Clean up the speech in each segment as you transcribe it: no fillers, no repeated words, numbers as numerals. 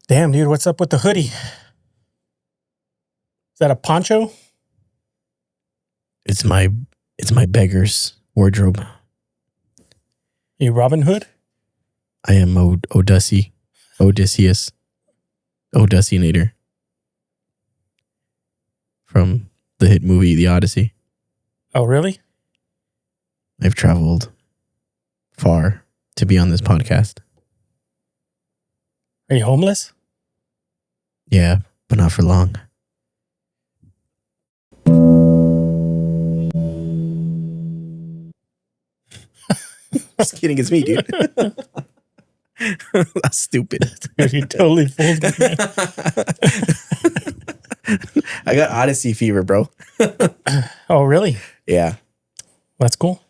Damn, dude, what's up with the hoodie? Is that a poncho? It's my beggar's wardrobe. You Robin Hood? I am Odysseus, Odysseynator from the hit movie The Odyssey. Oh, really? I've traveled far to be on this podcast. Are you homeless? Yeah, but not for long. Just kidding, it's me, dude. That's stupid. Dude, you totally fooled me. I got Odyssey fever, bro. Oh, really? Yeah. That's cool.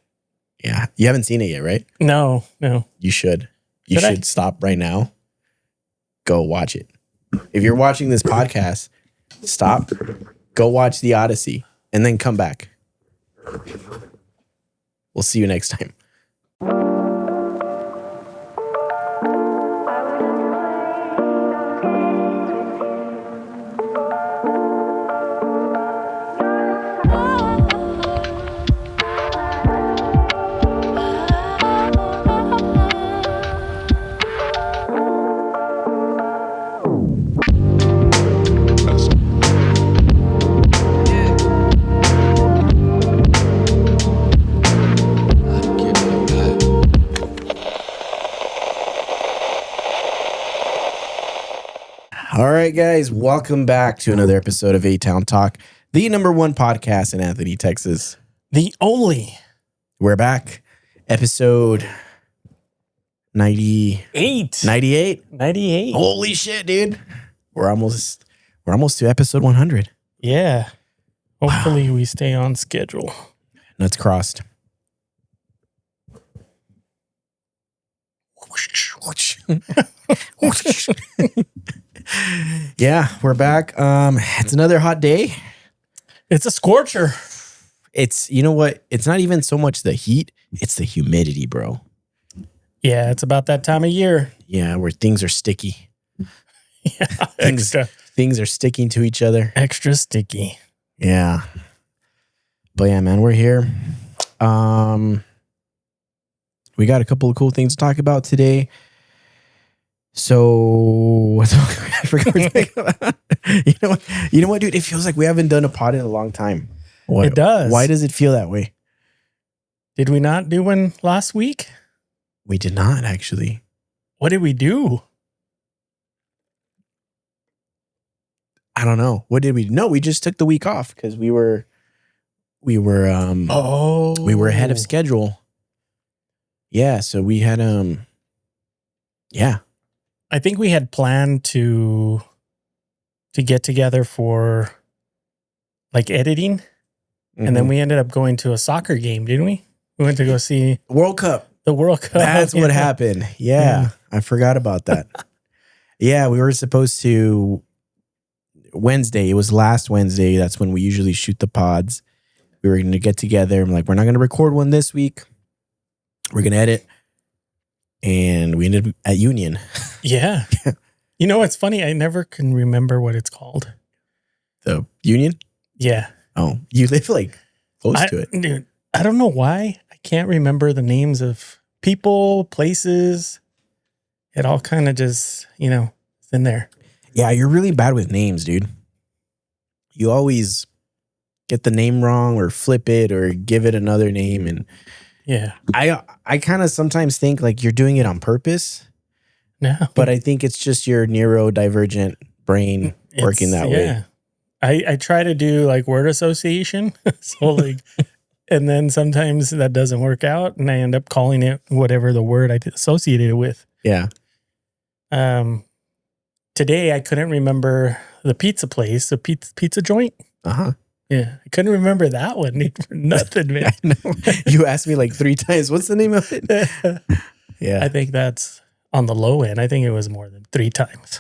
Yeah. You haven't seen it yet, right? No. You should. You should stop right now. Go watch it. If you're watching this podcast, stop, go watch The Odyssey, and then come back. We'll see you next time. All right, guys, welcome back to another episode of A-Town Talk, the number one podcast in Anthony, Texas. The only. We're back. Episode 98. 98. Holy shit, dude. We're almost to episode 100. Yeah. Hopefully we stay on schedule. Nuts crossed. Yeah, we're back. It's another hot day. It's a scorcher. It's, you know what? It's not even so much the heat, it's the humidity, bro. Yeah, it's about that time of year. Yeah, where things are sticky. Yeah, Things are sticking to each other. Extra sticky. Yeah. But yeah, man, we're here. We got a couple of cool things to talk about today. So I forgot what to talk about. You know what, dude? It feels like we haven't done a pod in a long time. It does. Why does it feel that way? Did we not do one last week? We did not, actually. What did we do? I don't know. What did we do? No, we just took the week off because we were ahead of schedule. Yeah, so we had I think we had planned to get together for like editing. Mm-hmm. And then we ended up going to a soccer game, didn't we? We went to go see World Cup. The World Cup. That's what happened. Yeah, I forgot about that. Yeah, we were supposed to Wednesday. It was last Wednesday. That's when we usually shoot the pods. We were going to get together. I'm like, we're not going to record one this week. We're going to edit. And we ended up at Union. Yeah. You know, it's funny. I never can remember what it's called. The Union? Yeah. Oh, you live like close to it. Dude, I don't know why. I can't remember the names of people, places. It all kind of just, it's in there. Yeah, you're really bad with names, dude. You always get the name wrong or flip it or give it another name. And yeah, I kind of sometimes think like you're doing it on purpose. No. But I think it's just your neurodivergent brain working that way. I try to do like word association. So like, and then sometimes that doesn't work out and I end up calling it whatever the word I associated it with. Yeah. Today I couldn't remember the pizza place, the pizza joint. Uh-huh. Yeah. I couldn't remember that one for nothing, man. I know. You asked me like 3 times. What's the name of it? Yeah. I think that's on the low end. I think it was more than 3 times.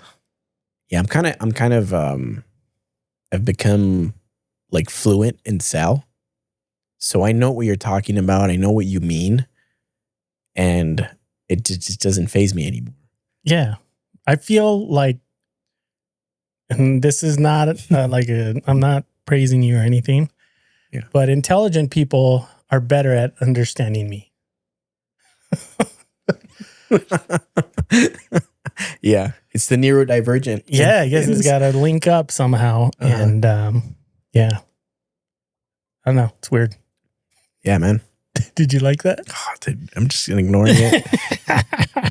Yeah, I've become like fluent in Sal. So I know what you're talking about. I know what you mean. And it just doesn't faze me anymore. Yeah. I feel like and this is not I'm not praising you or anything, but intelligent people are better at understanding me. Yeah, it's the neurodivergent. Yeah, I guess it's got to link up somehow. And yeah, I don't know. It's weird. Yeah, man. Did you like that? Oh, dude, I'm just ignoring it.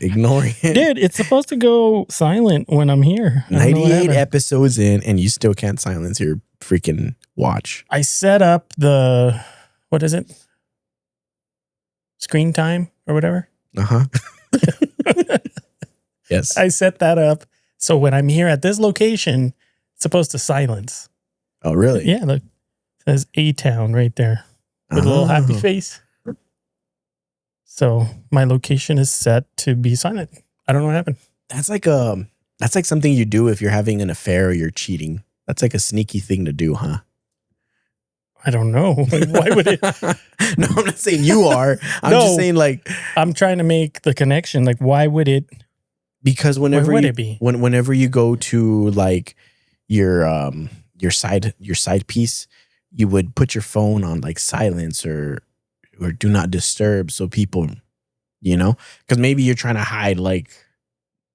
Ignoring it. Dude, it's supposed to go silent when I'm here. 98 episodes in, and you still can't silence your freaking watch. I set up the, what is it? Screen time or whatever. Yes. I set that up. So when I'm here at this location, it's supposed to silence. Oh, really? Yeah, look. It says A-Town right there with a little happy face. So my location is set to be silent. I don't know what happened. That's like something you do if you're having an affair or you're cheating. That's like a sneaky thing to do, huh? I don't know. Why would it? No, I'm not saying you are. I'm just saying like I'm trying to make the connection. Like, why would it? Because whenever would it be? Whenever you go to like your side piece, you would put your phone on like silence or do not disturb, so people, because maybe you're trying to hide like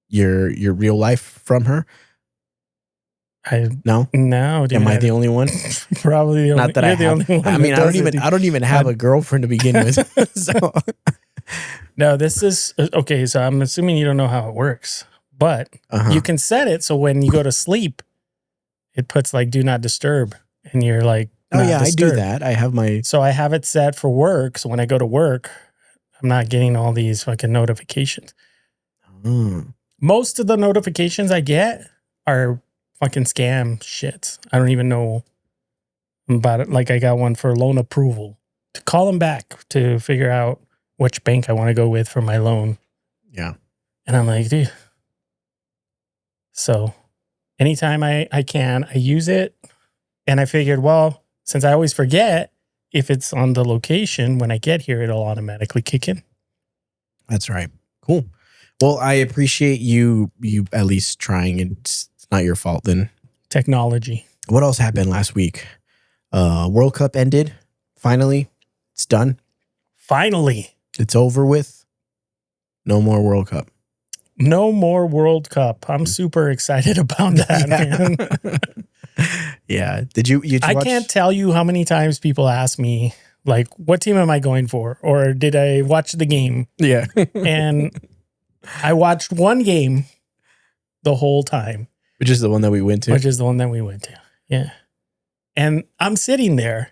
your real life from her. No, dude, am I the only one? Probably the only. Not that I have. I mean, I don't even have a girlfriend to begin with. So. No, this is okay. So I'm assuming you don't know how it works, but you can set it so when you go to sleep, it puts like do not disturb, and you're like, oh yeah, disturbed. I do that. I have my. So I have it set for work. So when I go to work, I'm not getting all these fucking notifications. Most of the notifications I get are fucking scam shit. I don't even know about it. Like I got one for loan approval to call them back to figure out which bank I want to go with for my loan. Yeah. And I'm like, dude. So anytime I can, I use it. And I figured, well, since I always forget, if it's on the location, when I get here, it'll automatically kick in. That's right. Cool. Well, I appreciate you at least trying. It's not your fault then. Technology. What else happened last week? World Cup ended. Finally. It's done. Finally. It's over with. No more World Cup. No more World Cup. I'm super excited about that, man. Yeah. Did you I watch? Can't tell you how many times people ask me, like, what team am I going for? Or did I watch the game? Yeah. And I watched one game the whole time. Which is the one that we went to. Yeah. And I'm sitting there.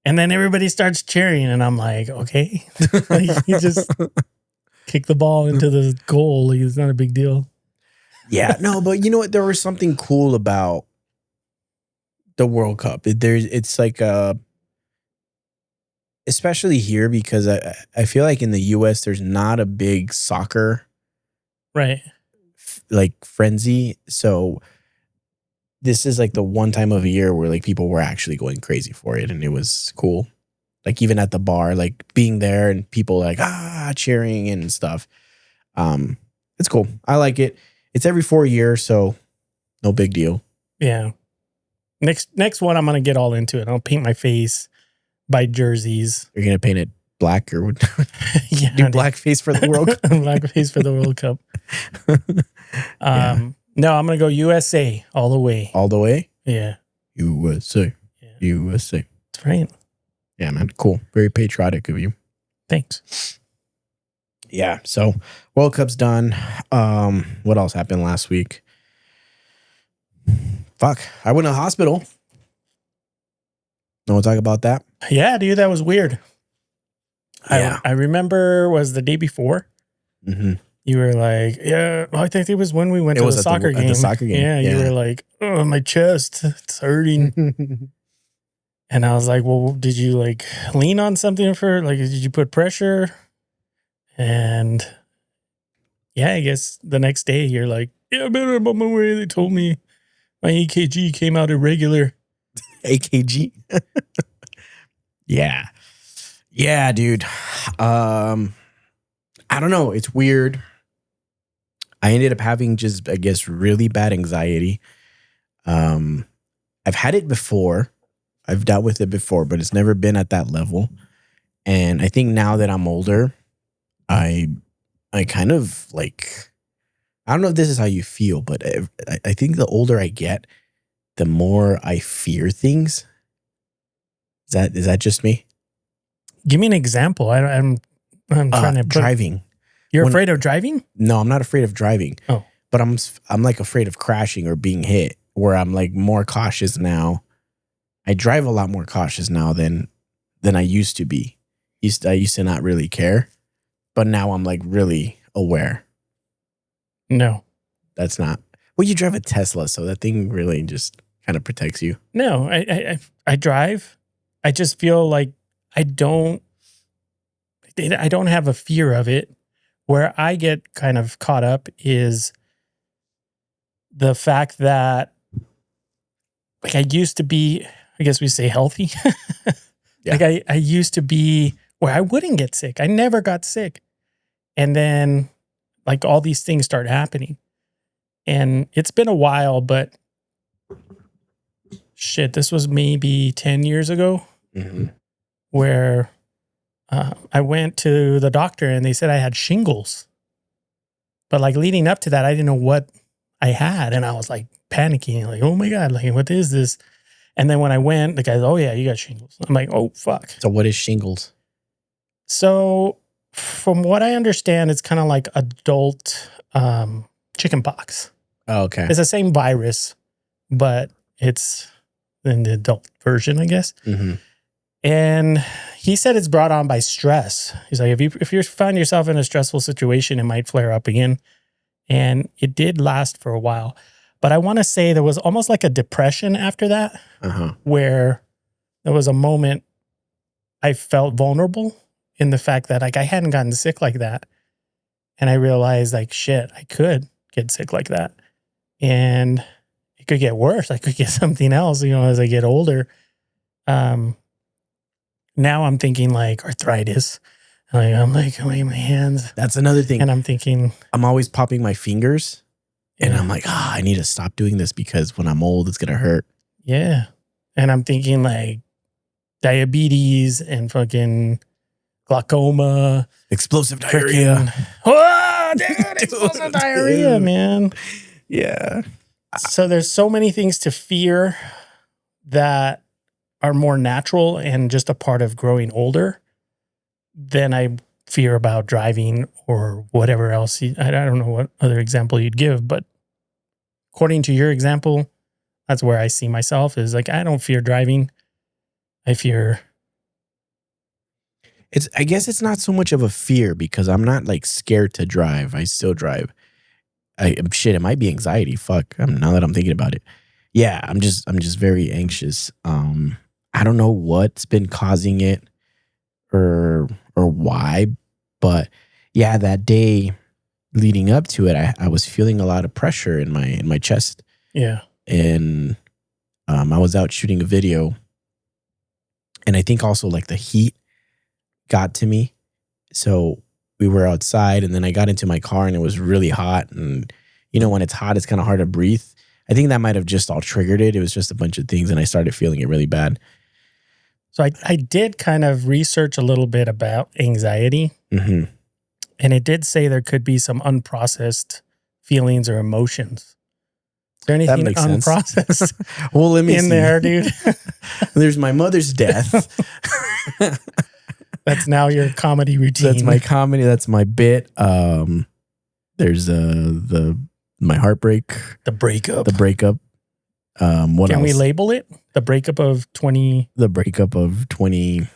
And then everybody starts cheering. And I'm like, okay. Like, you just kick the ball into the goal. Like, it's not a big deal. Yeah. No, but you know what? There was something cool about the World Cup. It's like, especially here, because I feel like in the US, there's not a big soccer. Right. Like frenzy. So this is like the one time of a year where like people were actually going crazy for it, and it was cool. Like even at the bar, like being there and people like cheering and stuff. It's cool. I like it. It's every 4 years, so no big deal. Yeah. Next one, I'm gonna get all into it. I'll paint my face, buy jerseys. You're gonna paint it black or yeah, do blackface for the World Cup? Blackface for the World Cup. No, I'm gonna go USA all the way. All the way? Yeah. USA. Yeah. USA. That's right. Yeah, man. Cool. Very patriotic of you. Thanks. Yeah. So World Cup's done. What else happened last week? Fuck. I went to the hospital. No one talk about that? Yeah, dude, that was weird. Yeah. I remember was the day before. Mm-hmm. You were like, yeah, well, I think it was when we went to the soccer game. At the soccer game. Yeah, you were like, oh, my chest, it's hurting. And I was like, well, did you like lean on something for, like, did you put pressure? And yeah, I guess the next day you're like, yeah, man, I'm on my way. They told me my EKG came out irregular. AKG? Yeah. Yeah, dude. I don't know. It's weird. I ended up having just, I guess, really bad anxiety. I've had it before. I've dealt with it before, but it's never been at that level. And I think now that I'm older, I kind of like, I don't know if this is how you feel, but I think the older I get, the more I fear things. Is that just me? Give me an example. I'm trying to driving. You're afraid of driving? No, I'm not afraid of driving. Oh, but I'm like afraid of crashing or being hit. Where I'm like more cautious now. I drive a lot more cautious now than I used to be. I used to not really care, but now I'm like really aware. No, that's not. Well, you drive a Tesla, so that thing really just kind of protects you. No, I drive. I just feel like I don't have a fear of it. Where I get kind of caught up is the fact that like I used to be, I guess we say healthy. Yeah. Like I used to be where I wouldn't get sick. I never got sick. And then like all these things start happening. And it's been a while, but shit, this was maybe 10 years ago where I went to the doctor and they said I had shingles. But like leading up to that, I didn't know what I had. And I was like panicking, like, oh my God, like what is this? And then when I went, the guy's, oh yeah, you got shingles. I'm like, oh fuck. So what is shingles? So from what I understand, it's kind of like adult chicken pox. Oh, okay. It's the same virus, but it's in the adult version, I guess. And he said it's brought on by stress. He's like, if you find yourself in a stressful situation, it might flare up again. And it did last for a while. But I want to say there was almost like a depression after that, where there was a moment I felt vulnerable in the fact that like I hadn't gotten sick like that. And I realized like, shit, I could get sick like that. And it could get worse. I could get something else, as I get older. Now I'm thinking like arthritis. I'm like, my hands. That's another thing. And I'm thinking, I'm always popping my fingers. And I'm like, I need to stop doing this because when I'm old, it's going to hurt. Yeah. And I'm thinking like diabetes and fucking glaucoma. Explosive diarrhea. Oh, dude, explosive diarrhea, man. Yeah. So there's so many things to fear that are more natural and just a part of growing older than I fear about driving or whatever else. I don't know what other example you'd give, but according to your example, that's where I see myself is like, I don't fear driving. I fear. I guess it's not so much of a fear because I'm not like scared to drive. I still drive. It might be anxiety. Fuck. Now that I'm thinking about it. Yeah, I'm just very anxious. I don't know what's been causing it or why, but yeah, that day leading up to it, I was feeling a lot of pressure in my chest. Yeah. And I was out shooting a video, and I think also like the heat got to me. So we were outside, and then I got into my car, and it was really hot. And when it's hot, it's kind of hard to breathe. I think that might have just all triggered it. It was just a bunch of things, and I started feeling it really bad. So I did kind of research a little bit about anxiety. And it did say there could be some unprocessed feelings or emotions. Is there anything unprocessed well, let me in see. there, dude? There's my mother's death. That's now your comedy routine. That's my comedy. That's my bit. There's my heartbreak. The breakup. What Can else? we label it? The breakup of 20... The breakup of 20...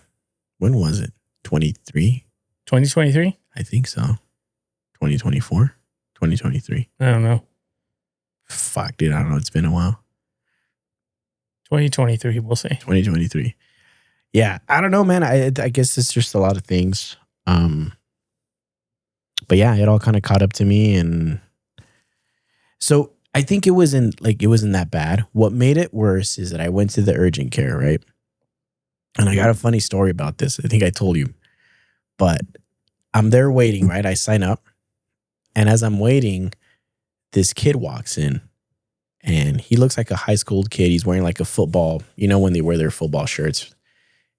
When was it? 23? 2023? I think so. 2024? 2023? I don't know. Fuck, dude. I don't know. It's been a while. 2023, we'll say. 2023. Yeah. I don't know, man. I guess it's just a lot of things. But yeah, it all kind of caught up to me. And so I think it wasn't that bad. What made it worse is that I went to the urgent care, right? And I got a funny story about this. I think I told you. But I'm there waiting, right? I sign up. And as I'm waiting, this kid walks in, and he looks like a high school kid. He's wearing like a football, when they wear their football shirts,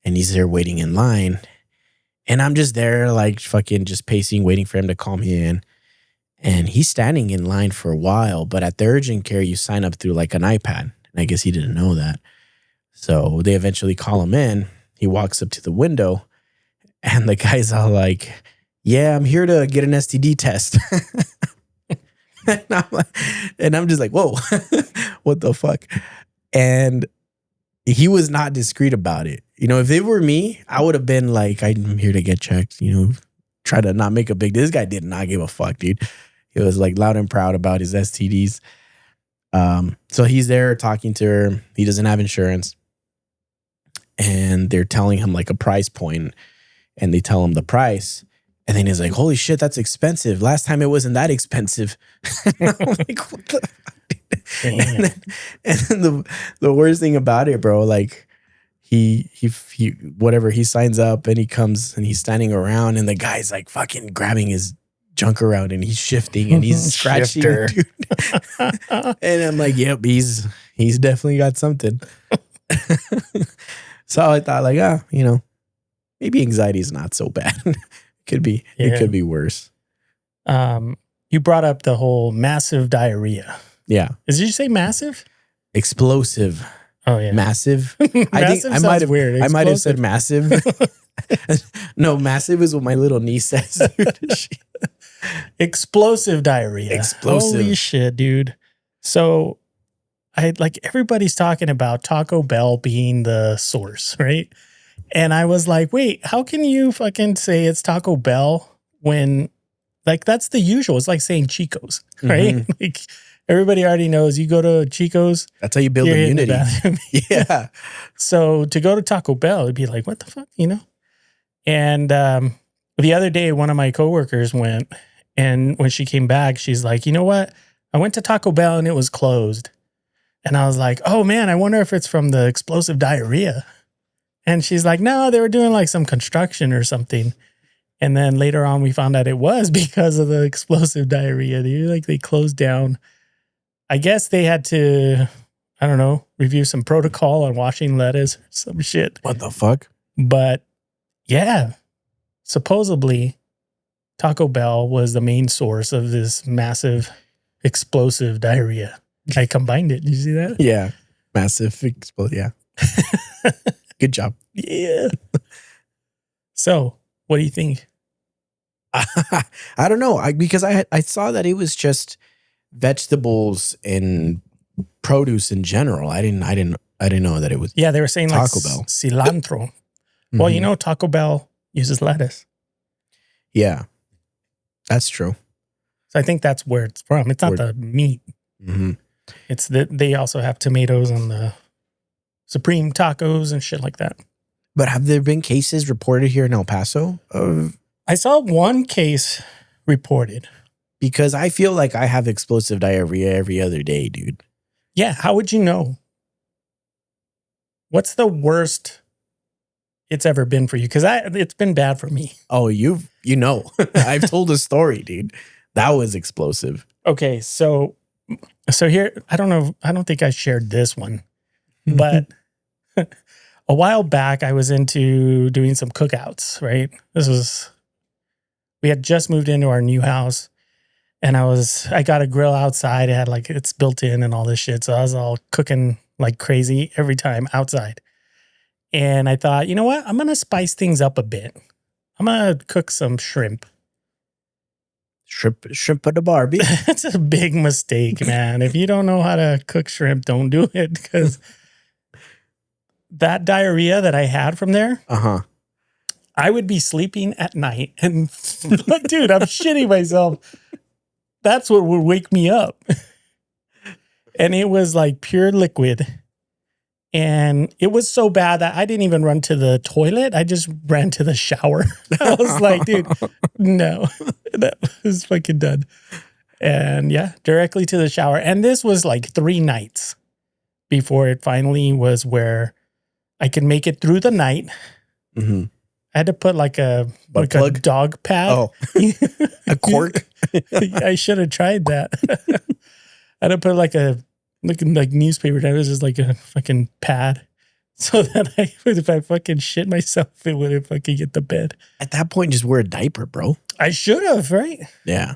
and he's there waiting in line. And I'm just there like fucking just pacing, waiting for him to call me in. And he's standing in line for a while, but at the urgent care, you sign up through like an iPad. And I guess he didn't know that. So they eventually call him in. He walks up to the window, and the guy's all like, yeah, I'm here to get an STD test. and I'm just like, whoa, what the fuck? And he was not discreet about it. If it were me, I would have been like, I'm here to get checked, try to not make a big deal. This guy did not give a fuck, dude. He was like loud and proud about his STDs. So he's there talking to her. He doesn't have insurance. And they're telling him like a price point, and they tell him the price. And then he's like, holy shit, that's expensive. Last time it wasn't that expensive. And I'm like, what the fuck? And then the worst thing about it, bro, like he signs up, and he comes and he's standing around, and the guy's like fucking grabbing his junk around, and he's shifting and he's scratching. Dude. And I'm like, yep, he's definitely got something. So I thought like, maybe anxiety is not so bad. It could be worse. You brought up the whole massive diarrhea. Yeah. Did you say massive? Explosive. Oh yeah. Massive. Massive I might have weird. I might have said massive. No, massive is what my little niece says. Explosive diarrhea. Explosive. Holy shit, dude. So everybody's talking about Taco Bell being the source, right? And I was like, wait, how can you fucking say it's Taco Bell when that's the usual? It's like saying Chico's, right? Mm-hmm. Like everybody already knows you go to Chico's. That's how you build immunity. Yeah. So to go to Taco Bell, it'd be like, what the fuck, And the other day, one of my coworkers went, and when she came back, she's like, you know what? I went to Taco Bell and it was closed. And I was like, oh man, I wonder if it's from the explosive diarrhea. And she's like, no, they were doing like some construction or something. And then later on, we found out it was because of the explosive diarrhea. They closed down. I guess they had to, I don't know, review some protocol on washing lettuce or some shit. What the fuck? But yeah, supposedly Taco Bell was the main source of this massive explosive diarrhea. I combined it. Did you see that? Yeah. Massive explosive. Yeah. Good job. Yeah. So, what do you think? I don't know. Because I saw that it was just vegetables and produce in general. I didn't know that it was. Yeah, they were saying Taco Bell cilantro. Mm-hmm. Well, Taco Bell uses lettuce. Yeah, that's true. So I think that's where it's from. It's not the meat. Mm-hmm. It's that they also have tomatoes on the Supreme tacos and shit like that. But have there been cases reported here in El Paso? I saw one case reported. Because I feel like I have explosive diarrhea every other day, dude. Yeah, how would you know? What's the worst it's ever been for you? Because it's been bad for me. Oh, I've told a story, dude. That was explosive. Okay, so here, I don't know. I don't think I shared this one, but a while back, I was into doing some cookouts, right? We had just moved into our new house, and I got a grill outside. It had it's built in and all this shit. So I was all cooking like crazy every time outside. And I thought, you know what? I'm going to spice things up a bit. I'm going to cook some shrimp. Shrimp at the Barbie. That's a big mistake, man. If you don't know how to cook shrimp, don't do it, because that diarrhea that I had from there, I would be sleeping at night and dude, I'm shitting myself. That's what would wake me up. And it was like pure liquid. And it was so bad that I didn't even run to the toilet. I just ran to the shower. I was like, dude, no, that was fucking done. And yeah, directly to the shower. And this was like 3 nights before it finally was where I could make it through the night. Mm-hmm. I had to put like a plug? Dog pad. Oh, a cork. I should have tried that. I had to put like a looking like newspaper down. It was just like a fucking pad. So that if I fucking shit myself, it wouldn't fucking get the bed. At that point, just wear a diaper, bro. I should have, right? Yeah.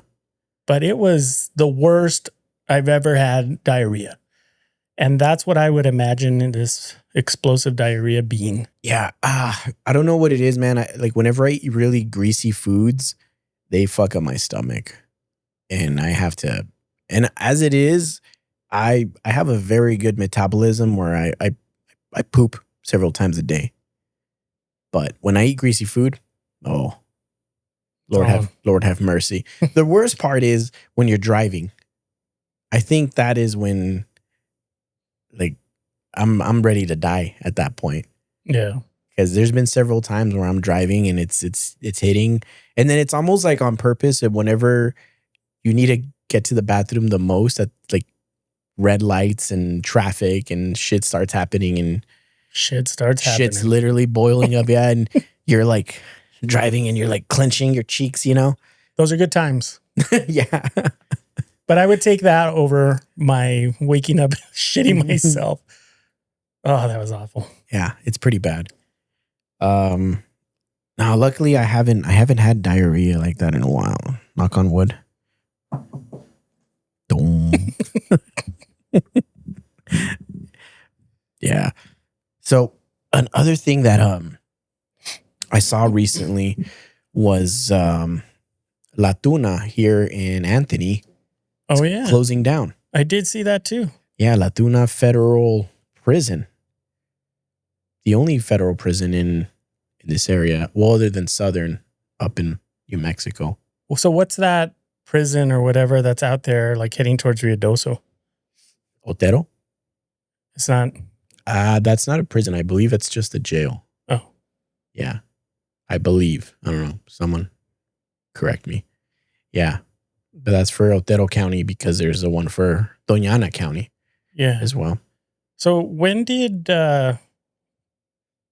But it was the worst I've ever had diarrhea. And that's what I would imagine in this explosive diarrhea being. Yeah. I don't know what it is, man. Like whenever I eat really greasy foods, they fuck up my stomach. And I have to, and as it is, I have a very good metabolism where I poop several times a day. But when I eat greasy food, oh, Lord have mercy. The worst part is when you're driving. I think that is when, like, I'm ready to die at that point. Yeah. Because there's been several times where I'm driving and it's hitting, and then it's almost like on purpose. And whenever you need to get to the bathroom the most, at like red lights and traffic and shit starts happening and shit's literally boiling up. Yeah, and you're like driving and you're like clenching your cheeks. You know, those are good times. Yeah. But I would take that over my waking up shitting myself. Oh, that was awful. Yeah, it's pretty bad. Now, luckily, I haven't had diarrhea like that in a while. Knock on wood. Yeah. So another thing that I saw recently was La Tuna here in Anthony. Oh yeah, closing down. I did see that too. Yeah, La Tuna Federal Prison. The only federal prison in this area, well, other than Southern, up in New Mexico. So what's that prison or whatever that's out there, like heading towards Ruidoso? Otero? It's not. That's not a prison. I believe it's just a jail. Oh. Yeah. I believe. I don't know. Someone correct me. Yeah. But that's for Otero County because there's the one for Doña Ana County. Yeah. As well. So when did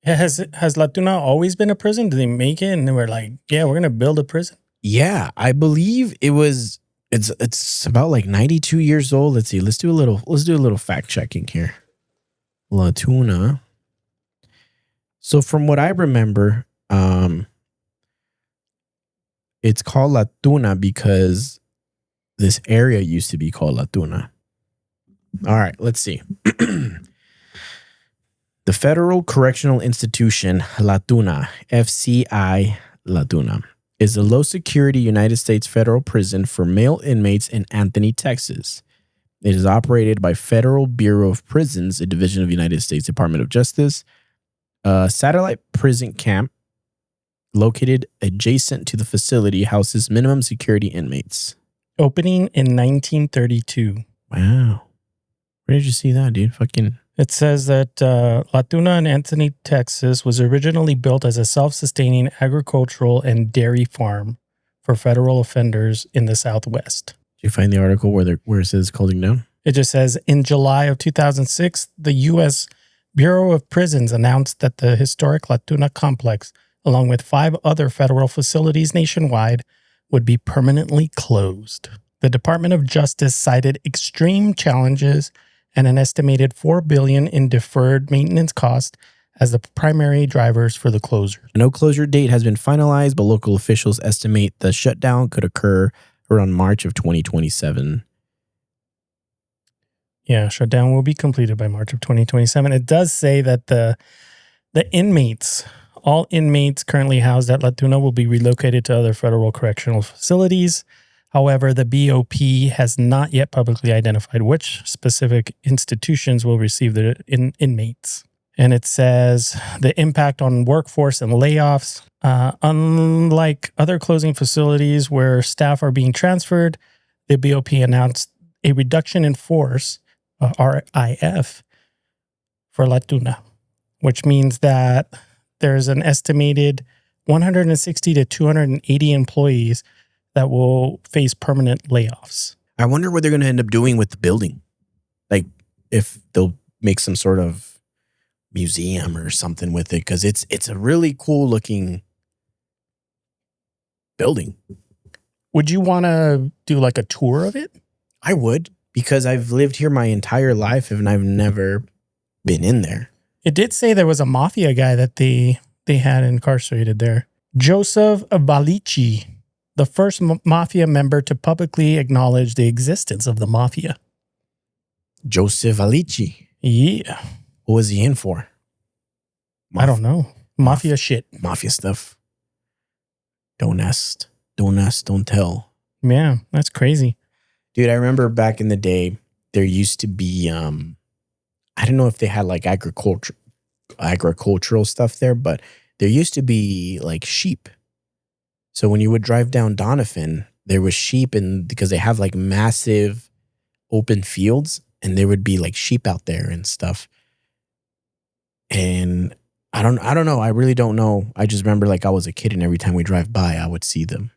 has La Tuna always been a prison? Did they make it and they were like, yeah, we're gonna build a prison? Yeah, I believe it's about like 92 years old. Let's see. Let's do a little fact checking here. La Tuna. So from what I remember, it's called La Tuna because this area used to be called La Tuna. All right, let's see. The Federal Correctional Institution, La Tuna, FCI La Tuna, is a low-security United States federal prison for male inmates in Anthony, Texas. It is operated by Federal Bureau of Prisons, a division of the United States Department of Justice. A satellite prison camp located adjacent to the facility houses minimum security inmates. Opening in 1932. Wow. Where did you see that, dude? Fucking... It says that La Tuna in Anthony, Texas was originally built as a self-sustaining agricultural and dairy farm for federal offenders in the Southwest. Did you find the article where it says closing down? It just says, in July of 2006, the U.S. Bureau of Prisons announced that the historic La Tuna complex, along with 5 other federal facilities nationwide, would be permanently closed. The Department of Justice cited extreme challenges and an estimated $4 billion in deferred maintenance costs as the primary drivers for the closure. No closure date has been finalized, but local officials estimate the shutdown could occur around March of 2027. Yeah, shutdown will be completed by March of 2027. It does say that the inmates, all inmates currently housed at La Tuna will be relocated to other federal correctional facilities. However, the BOP has not yet publicly identified which specific institutions will receive the inmates. And it says the impact on workforce and layoffs. Unlike other closing facilities where staff are being transferred, the BOP announced a reduction in force, RIF, for La Tuna, which means that there's an estimated 160 to 280 employees that will face permanent layoffs. I wonder what they're going to end up doing with the building. Like if they'll make some sort of museum or something with it, because it's a really cool looking building. Would you want to do like a tour of it? I would. because I've lived here my entire life and I've never been in there. It did say there was a mafia guy that they had incarcerated there. Joseph Valici, the first mafia member to publicly acknowledge the existence of the mafia. Joseph Valici. Yeah. What was he in for? I don't know. Mafia shit. Mafia stuff. Don't ask, don't tell. Yeah, that's crazy. Dude, I remember back in the day, there used to be, I don't know if they had like agricultural stuff there, but there used to be like sheep. So when you would drive down Donovan, there was sheep, and because they have like massive open fields, and there would be like sheep out there and stuff. And I don't know. I really don't know. I just remember like I was a kid, and every time we drive by, I would see them.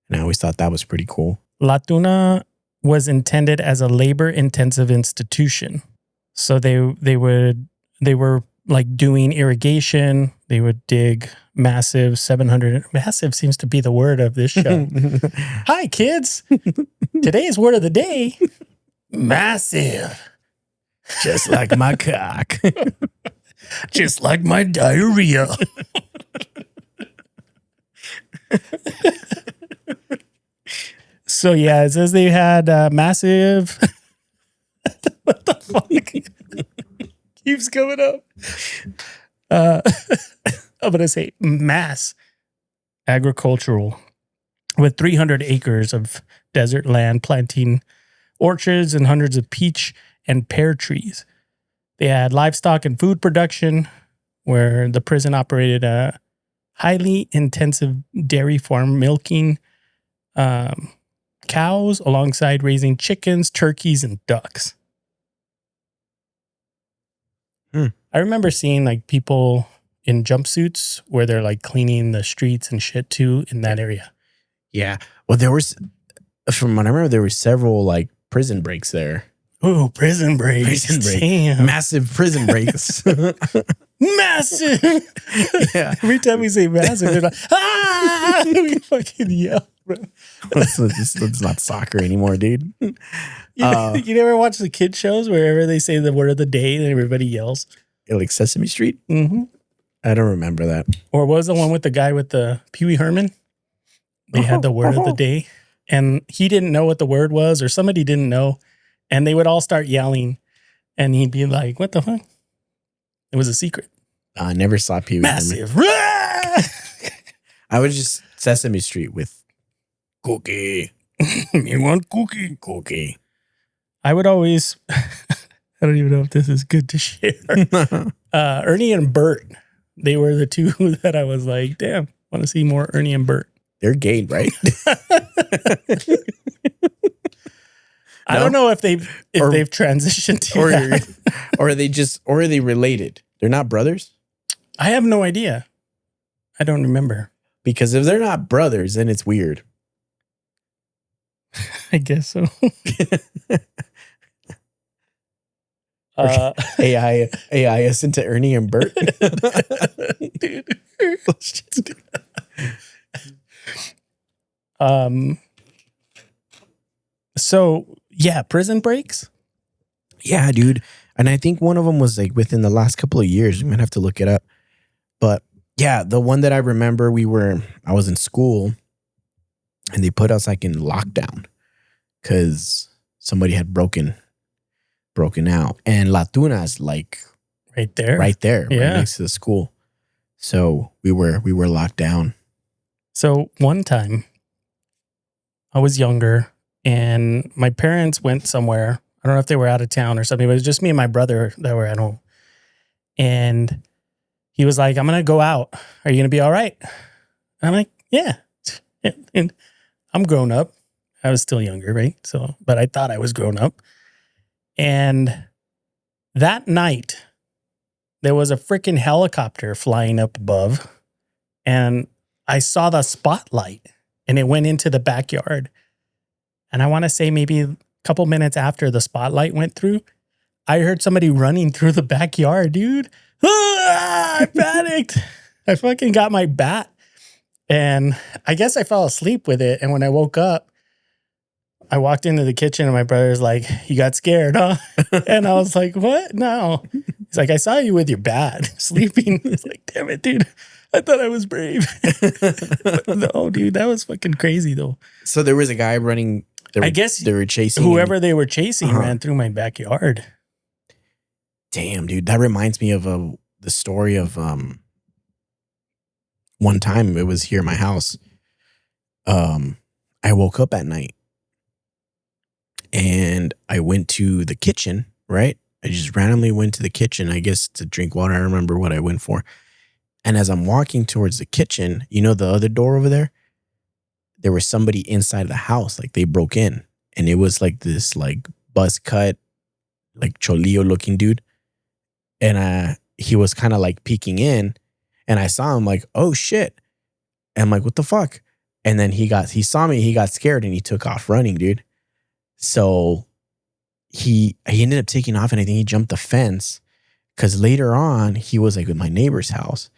And I always thought that was pretty cool. La Tuna was intended as a labor-intensive institution. So they were like doing irrigation. They would dig massive 700. Massive seems to be the word of this show. Hi, kids. Today's word of the day. Massive. Just like my cock. Just like my diarrhea. So yeah, it says they had massive. What the fuck? Keeps coming up. I'm gonna say mass agricultural with 300 acres of desert land, planting orchards and hundreds of peach and pear trees. They had livestock and food production, where the prison operated a highly intensive dairy farm, milking cows alongside raising chickens, turkeys, and ducks. I remember seeing like people in jumpsuits where they're like cleaning the streets and shit too in that area. Yeah. Well, from what I remember, there were several like prison breaks there. Oh, prison breaks. Prison break. Damn. Massive prison breaks. Massive. Yeah. Every time we say massive, they're like, ah! We fucking yell, bro. It's not soccer anymore, dude. You never watch the kid shows wherever they say the word of the day and everybody yells? Like Sesame Street? Mm-hmm. I don't remember that. Or what was the one with the guy with the Pee Wee Herman? They had the word of the day, and he didn't know what the word was, or somebody didn't know, and they would all start yelling, and he'd be like, what the fuck? It was a secret. I never saw Pee Wee Massive. Herman. I was just Sesame Street with Cookie. You want cookie? Cookie. I would always, I don't even know if this is good to share. Ernie and Bert, they were the two that I was like, damn, want to see more Ernie and Bert. They're gay, right? I don't know if they've transitioned to that. Or are they related? They're not brothers? I have no idea. I don't remember. Because if they're not brothers, then it's weird. I guess so. AI us into Ernie and Bert. Dude. So yeah, prison breaks. Yeah, dude. And I think one of them was like within the last couple of years. I'm gonna have to look it up. But yeah, the one that I remember, I was in school and they put us like in lockdown because somebody had broken out. And La Tuna's like right there, right next to the school. So we were locked down. So one time I was younger and my parents went somewhere. I don't know if they were out of town or something, but it was just me and my brother that were at home. And he was like, I'm going to go out. Are you going to be all right? And I'm like, yeah. And I'm grown up. I was still younger, right? So, but I thought I was grown up. And that night, there was a freaking helicopter flying up above. And I saw the spotlight and it went into the backyard. And I want to say maybe a couple minutes after the spotlight went through, I heard somebody running through the backyard, dude. Ah, I panicked. I fucking got my bat. And I guess I fell asleep with it. And when I woke up, I walked into the kitchen and my brother's like, "You got scared, huh?" And I was like, "What? No." He's like, "I saw you with your bat sleeping." It's like, damn it, dude. I thought I was brave. But no, dude, that was fucking crazy though. So there was a guy running. I guess they were chasing whoever they were chasing ran through my backyard. Damn, dude, that reminds me of the story of one time it was here at my house. I woke up at night and I went to the kitchen, right? I just randomly went to the kitchen, I guess to drink water. I remember what I went for. And as I'm walking towards the kitchen, you know, the other door over there, there was somebody inside the house. Like they broke in and it was like this like buzz cut, like cholillo looking dude. And he was kind of like peeking in and I saw him like, oh shit. And I'm like, what the fuck? And then he saw me, he got scared and he took off running, dude. So he ended up taking off and I think he jumped the fence because later on he was like with my neighbor's house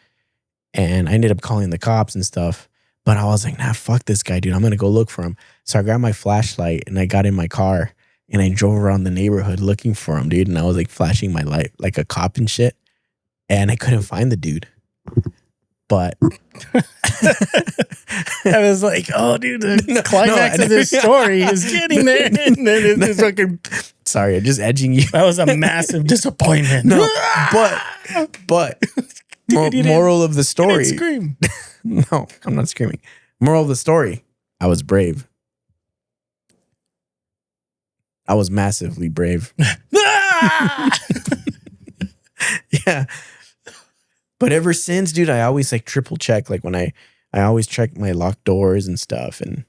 and I ended up calling the cops and stuff. But I was like, nah, fuck this guy, dude. I'm going to go look for him. So I grabbed my flashlight and I got in my car and I drove around the neighborhood looking for him, dude. And I was like flashing my light like a cop and shit. And I couldn't find the dude. But I was like, oh, dude, the climax of this story is getting there. And then it's fucking. Sorry, I'm just edging you. That was a massive disappointment. No, but moral of the story. You didn't scream. No, I'm not screaming. Moral of the story. I was brave. I was massively brave. Yeah. But ever since, dude, I always like triple check. Like when I always check my locked doors and stuff and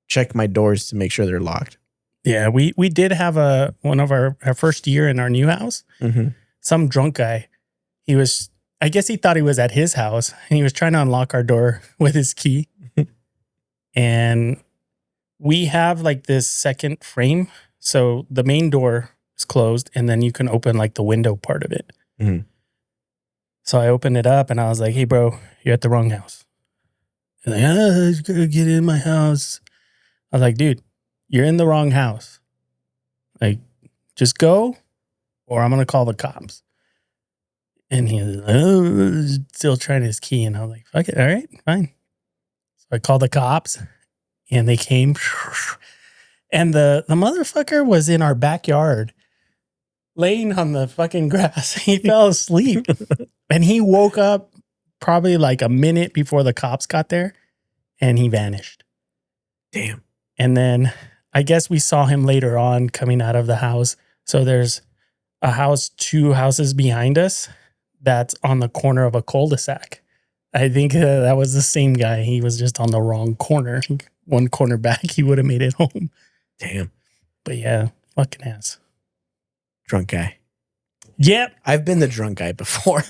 check my doors to make sure they're locked. Yeah, we did have one of our first year in our new house. Mm-hmm. Some drunk guy, I guess he thought he was at his house and he was trying to unlock our door with his key. And we have like this second frame. So the main door is closed and then you can open like the window part of it. Mm-hmm. So I opened it up and I was like, hey, bro, you're at the wrong house. He's like, I gotta get in my house. I was like, dude, you're in the wrong house. Like, just go or I'm going to call the cops. And he was still trying his key. And I was like, fuck it. All right, fine. So I called the cops and they came. And the motherfucker was in our backyard laying on the fucking grass. He fell asleep and he woke up probably like a minute before the cops got there and he vanished. Damn. And then I guess we saw him later on coming out of the house. So there's a house 2 houses behind us that's on the corner of a cul-de-sac. I think that was the same guy. He was just on the wrong corner. One corner back, he would have made it home. Damn. But yeah, fucking ass. Drunk guy. Yep. I've been the drunk guy before.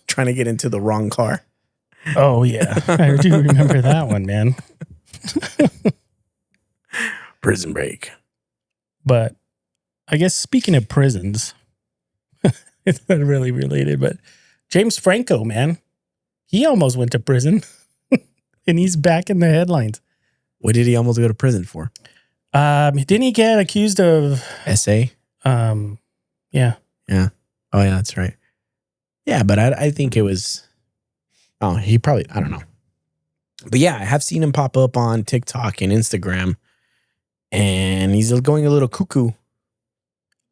Trying to get into the wrong car. Oh, yeah. I do remember that one, man. Prison break. But I guess speaking of prisons, it's not really related, but James Franco, man, he almost went to prison and he's back in the headlines. What did he almost go to prison for? Didn't he get accused of SA? Yeah. Yeah. Oh, yeah, that's right. Yeah, but I think it was, he probably, I don't know. But yeah, I have seen him pop up on TikTok and Instagram and he's going a little cuckoo.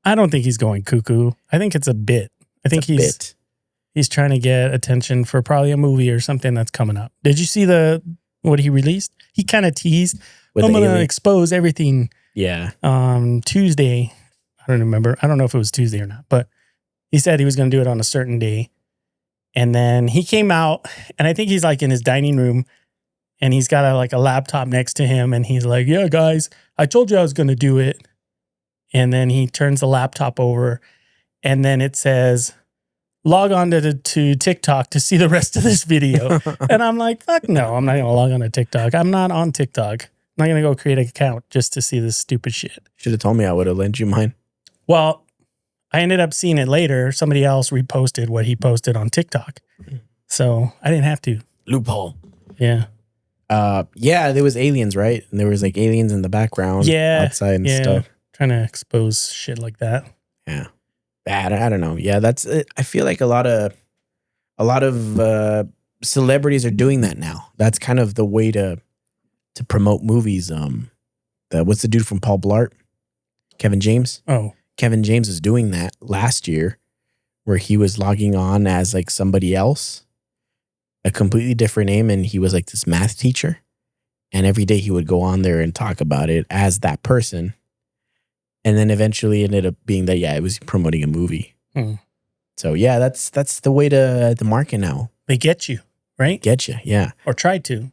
I don't think he's going cuckoo. I think it's a bit. I think he's trying to get attention for probably a movie or something that's coming up. Did you see what he released? He kind of teased, I'm going to expose everything. Yeah. Tuesday. I don't remember. I don't know if it was Tuesday or not, but he said he was going to do it on a certain day. And then he came out and I think he's like in his dining room and he's got a laptop next to him. And he's like, yeah, guys, I told you I was going to do it. And then he turns the laptop over and then it says, log on to TikTok to see the rest of this video. And I'm like, fuck no, I'm not going to log on to TikTok. I'm not on TikTok. I'm not going to go create an account just to see this stupid shit. Should have told me. I would have lent you mine. Well, I ended up seeing it later. Somebody else reposted what he posted on TikTok. So I didn't have to. Loophole. Yeah. Yeah, there was aliens, right? And there was like aliens in the background, outside and stuff. Trying to expose shit like that. Yeah, I don't know. Yeah, that's it. I feel like a lot of celebrities are doing that now. That's kind of the way to promote movies. What's the dude from Paul Blart? Kevin James. Oh, Kevin James is doing that last year, where he was logging on as like somebody else, a completely different name, and he was like this math teacher. And every day he would go on there and talk about it as that person. And then eventually ended up being that, it was promoting a movie. So yeah, that's the way to the market now. They get you, right? Get you, yeah. Or try to.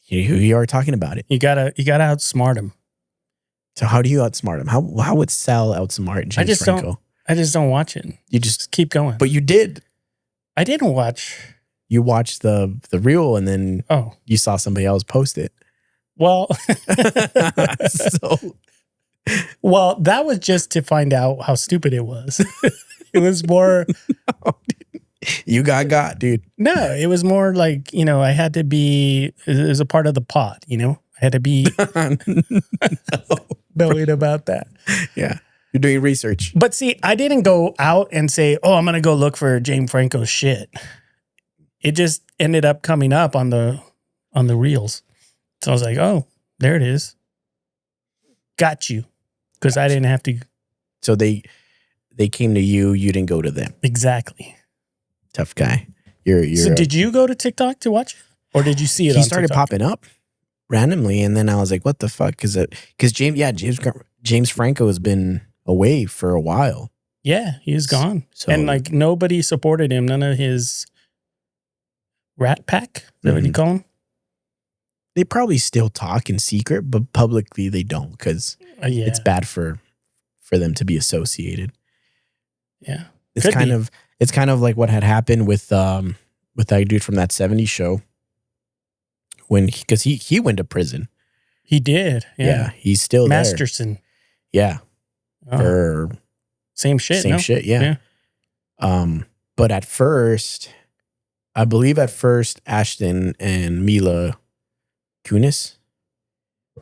You are talking about it. You gotta outsmart them. So how do you outsmart him? How would Sal outsmart James Franco? I just don't watch it. You just keep going. But you did. I didn't watch. You watched the reel and then you saw somebody else post it. Well, so well, that was just to find out how stupid it was. It was more. You got, dude. No, it was more like, I had to be as a part of the pod, I had to be knowing about that. Yeah. You're doing research. But see, I didn't go out and say, I'm going to go look for James Franco's shit. It just ended up coming up on the reels. So I was like, oh, there it is. Got you. Because I didn't have to. So they came to you. You didn't go to them. Exactly. Tough guy. You're so did you go to TikTok to watch it? Or did you see it on started TikTok? Popping up randomly. And then I was like, what the fuck? Because James Franco has been away for a while. Yeah, he was gone. So, and like nobody supported him. None of his rat pack. Is that what you call him? They probably still talk in secret, but publicly they don't because it's bad for them to be associated. Yeah. It's kind of like what had happened with that dude from that 70s show because he went to prison. He did. Yeah. He's still Masterson. There. Yeah. Or same shit. Same shit. Yeah. But at first, I believe Ashton and Mila Kunis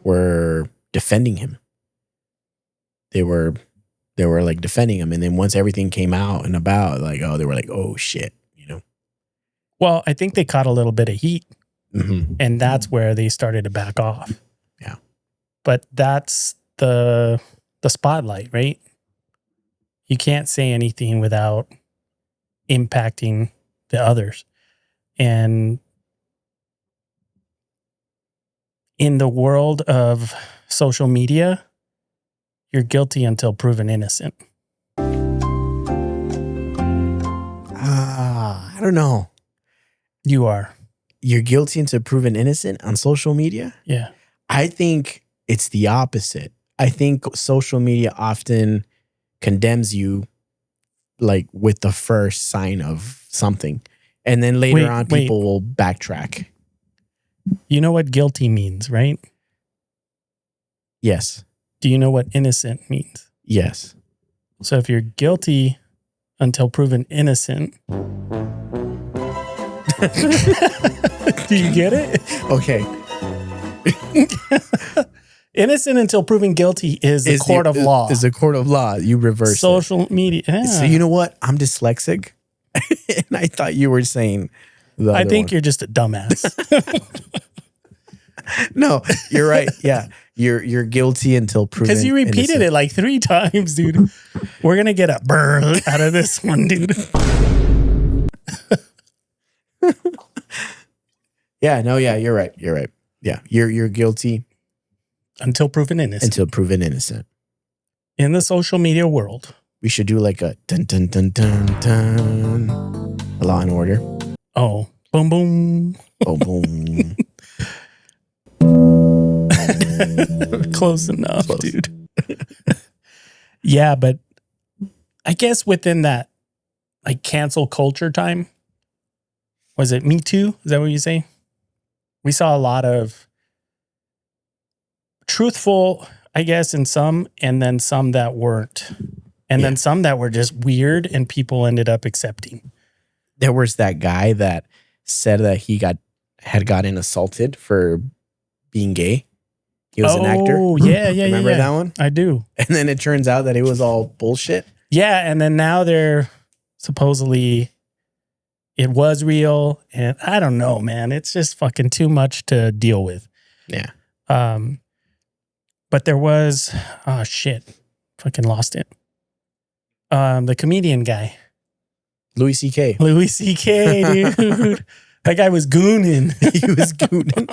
were defending him. They were like defending him. And then once everything came out and about, like, they were like, oh shit, Well, I think they caught a little bit of heat. Mm-hmm. And that's where they started to back off. Yeah. But that's the spotlight, right? You can't say anything without impacting the others. And in the world of social media, you're guilty until proven innocent. I don't know. You are. You're guilty until proven innocent on social media? Yeah. I think it's the opposite. I think social media often condemns you like with the first sign of something. And then later on, people will backtrack. You know what guilty means, right? Yes. Do you know what innocent means? Yes. So if you're guilty until proven innocent. Do you get it? Okay. Innocent until proven guilty is a court of law. Is a court of law. You reverse social media. Yeah. So you know what? I'm dyslexic. And I thought you were saying I think you're just a dumbass. No, you're right. Yeah. You're guilty until proven because you repeated innocent. it like 3 times, dude. We're gonna get a burn out of this one, dude. Yeah, no, yeah, you're right. You're right. Yeah. You're guilty until proven innocent. Until proven innocent. In the social media world. We should do like a dun dun dun dun dun. A Law and Order. Oh. Boom boom. Boom boom. Close enough, dude. Yeah, but I guess within that like cancel culture time, was it Me Too? Is that what you say? We saw a lot of truthful, I guess, in some, and then some that weren't. And then some that were just weird and people ended up accepting. There was that guy that said that he had gotten assaulted for being gay. He was an actor. Oh, yeah. Remember that one? I do. And then it turns out that it was all bullshit. Yeah, and then now they're supposedly it was real, and I don't know, man. It's just fucking too much to deal with. Yeah. But there was fucking lost it. The comedian guy, Louis C.K. Louis C.K. Dude, that guy was gooning. He was gooning.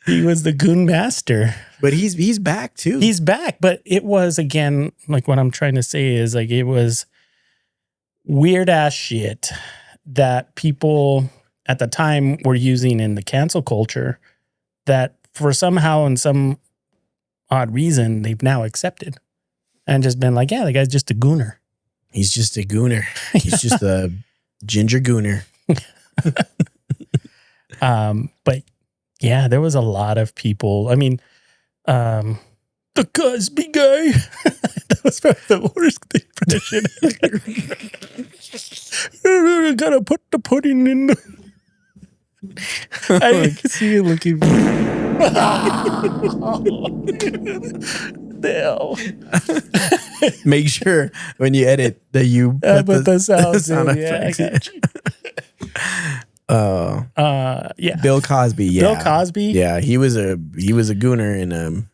He was the goon master. But he's back too. He's back, but it was, again, like what I'm trying to say is like it was weird ass shit that people at the time were using in the cancel culture that for somehow and some odd reason they've now accepted and just been like, yeah, the guy's just a gooner. He's just a gooner. He's just a ginger gooner. But yeah, there was a lot of people. I mean, the Cosby guy. That was probably the worst impression. I gotta put the pudding in. I can see you looking. Make sure when you edit that you put the sound effects. Yeah, I got you. Yeah. Bill Cosby. Yeah. Bill Cosby. Yeah, he was a gooner, and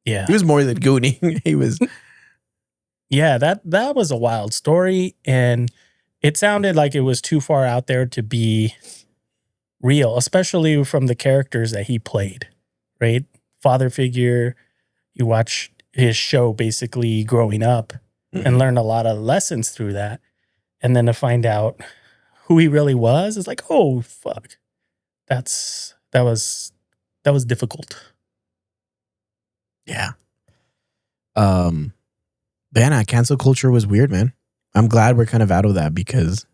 yeah, he was more than gooning. He was. Yeah, that was a wild story, and it sounded like it was too far out there to be real, especially from the characters that he played. Right, father figure. You watch his show basically growing up and learn a lot of lessons through that, and then to find out who he really was is like, oh fuck, that was difficult. Yeah. But yeah, cancel culture was weird, man. I'm glad we're kind of out of that because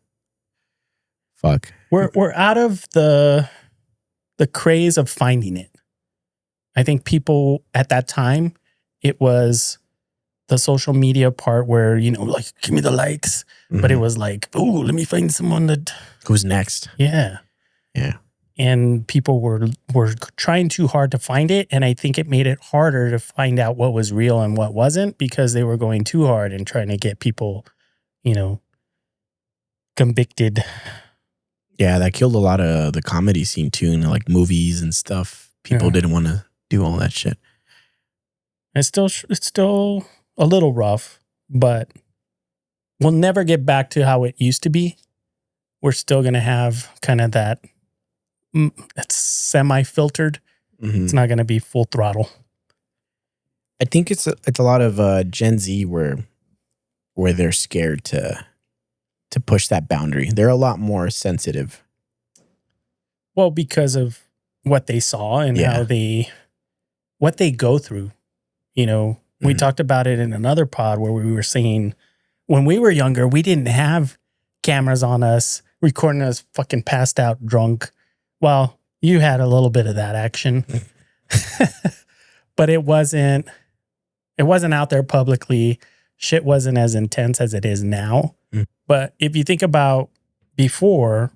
fuck. We're out of the craze of finding it. I think people at that time, it was the social media part where, like, give me the likes. Mm-hmm. But it was like, oh, let me find someone that... Who's next? Yeah. Yeah. And people were trying too hard to find it. And I think it made it harder to find out what was real and what wasn't because they were going too hard and trying to get people, convicted. Yeah, that killed a lot of the comedy scene too, like movies and stuff. People didn't want to do all that shit. It's still a little rough, but we'll never get back to how it used to be. We're still going to have kind of that it's semi-filtered. Mm-hmm. It's not going to be full throttle. I think it's a lot of Gen Z where they're scared to push that boundary. They're a lot more sensitive. Well, because of what they saw and what they go through. We talked about it in another pod where we were saying when we were younger, we didn't have cameras on us recording us fucking passed out drunk. Well, you had a little bit of that action, but it wasn't out there publicly. Shit wasn't as intense as it is now. But if you think about before,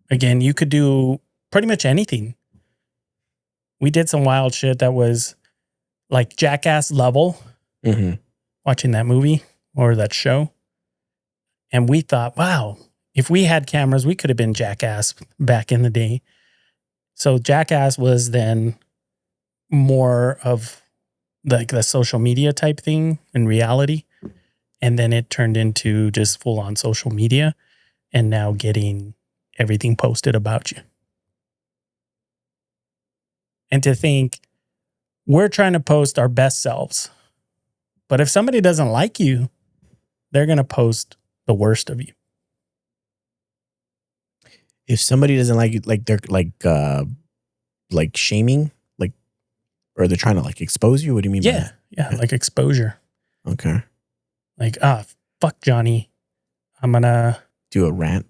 again, you could do pretty much anything. We did some wild shit that was like Jackass level, watching that movie or that show. And we thought, wow, if we had cameras, we could have been Jackass back in the day. So Jackass was then more of like the social media type thing in reality. And then it turned into just full on social media and now getting everything posted about you. And to think we're trying to post our best selves, but if somebody doesn't like you, they're going to post the worst of you. If somebody doesn't like you, like they're like shaming, like, or they're trying to like expose you. What do you mean? Yeah. By that? Like exposure. Okay. Like, fuck Johnny. I'm going to do a rant.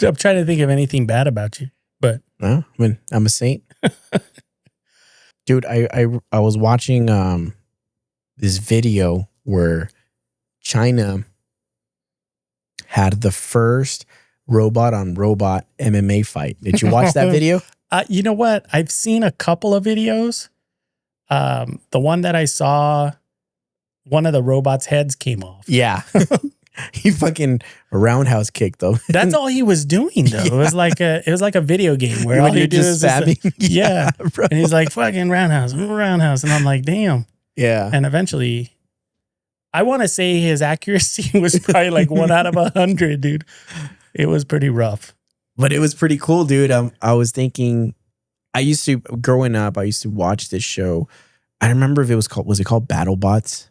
I'm trying to think of anything bad about you, but no, I mean, I'm a saint. Dude, I was watching this video where China had the first robot on robot MMA fight. Did you watch that video? You know what? I've seen a couple of videos. The one that I saw, one of the robot's heads came off. Yeah. He fucking roundhouse kicked though. That's all he was doing though. Yeah. It was like a video game where all you do is spamming. Yeah. And he's like fucking roundhouse. And I'm like, damn. Yeah. And eventually I want to say his accuracy was probably like 1 out of 100, dude. It was pretty rough. But it was pretty cool, dude. I was thinking, growing up, I used to watch this show. I remember if was it called BattleBots?